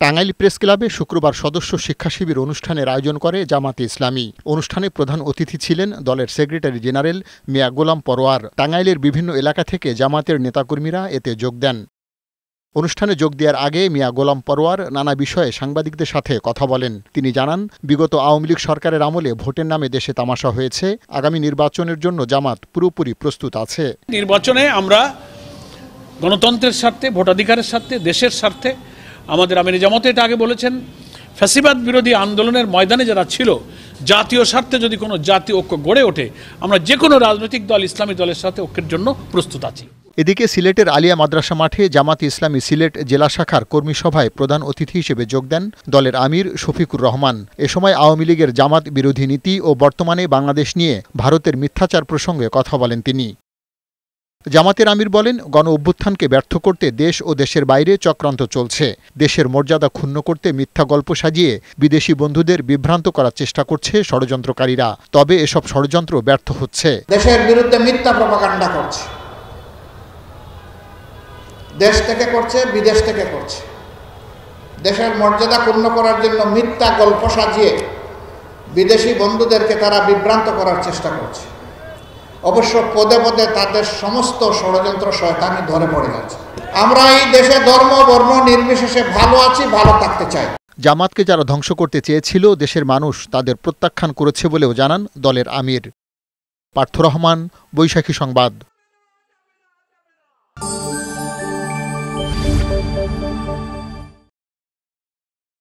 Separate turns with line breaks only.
Tangail press ক্লাবে শুক্রবার সদস্য শিক্ষা শিবির অনুষ্ঠানের আয়োজন করে জামাতে ইসলামী। অনুষ্ঠানে প্রধান অতিথি ছিলেন দলের সেক্রেটারি জেনারেল মিয়া গোলাম পরোয়ার। টাঙ্গাইলের বিভিন্ন এলাকা থেকে জামাতের নেতাকর্মীরা এতে যোগ দেন। অনুষ্ঠানে যোগ দেওয়ার আগে মিয়া গোলাম পরোয়ার নানা বিষয়ে সাংবাদিকদের সাথে কথা বলেন। তিনি জানান, বিগত আওয়ামী লীগ সরকারের আমলে ভোটের নামে দেশে তামাশা হয়েছে। আগামী নির্বাচনের জন্য জামাত পুরোপুরি প্রস্তুত আছে।
নির্বাচনে আমরা গণতন্ত্রের স্বার্থে, ভোটাধিকারের স্বার্থে, দেশের স্বার্থে আমাদের আমির জামাত এটা আগে বলেছেন, ফ্যাসিবাদ বিরোধী আন্দোলনের ময়দানে যারা ছিল, জাতীয় স্বার্থে যদি কোনো জাতীয় ঐক্য গড়ে ওঠে, আমরা যে কোনো রাজনৈতিক দল, ইসলামী দলের সাথে ঐক্যের জন্য প্রস্তুত আছি।
এদিকে সিলেটের আলিয়া মাদ্রাসা মাঠে জামাতে ইসলামী সিলেট জেলা শাখার কর্মী সভায় প্রধান অতিথি হিসেবে যোগ দেন দলের আমির শফিকুর রহমান। এ সময় আওয়ামী লীগের জামাত বিরোধী নীতি ও বর্তমানে বাংলাদেশ নিয়ে ভারতের মিথ্যাচার প্রসঙ্গে কথা বলেন তিনি। জামাতের আমির বলেন, গণ অভ্যুত্থানকে ব্যর্থ করতে দেশ ও দেশের বাইরে চক্রান্ত চলছে। দেশের মর্যাদা ক্ষুণ্ণ করতে মিথ্যা গল্প সাজিয়ে বিদেশি বন্ধুদের বিভ্রান্ত করার চেষ্টা করছে ষড়যন্ত্রকারীরা। তবে এসব ষড়যন্ত্র ব্যর্থ হচ্ছে।
দেশের বিরুদ্ধে মিথ্যা প্রপাগান্ডা করছে, দেশ থেকে করছে, বিদেশ থেকে করছে। দেশের মর্যাদা ক্ষুণ্ণ করার জন্য মিথ্যা গল্প সাজিয়ে বিদেশি বন্ধুদেরকে তারা বিভ্রান্ত করার চেষ্টা করছে। অবশ্য পদে পদে তাদের সমস্ত ষড়যন্ত্র শয়তানি ধরে পড়ে যাচ্ছে। আমরা এই দেশে ধর্ম বর্ণ নির্বিশেষে ভালো আছি, ভালো থাকতে চাই।
জামাতকে যারা ধ্বংস করতে চেয়েছিল, দেশের মানুষ তাদের প্রত্যাখ্যান করেছে বলেও জানান দলের আমির। পার্থ রহমান, বৈশাখী সংবাদ।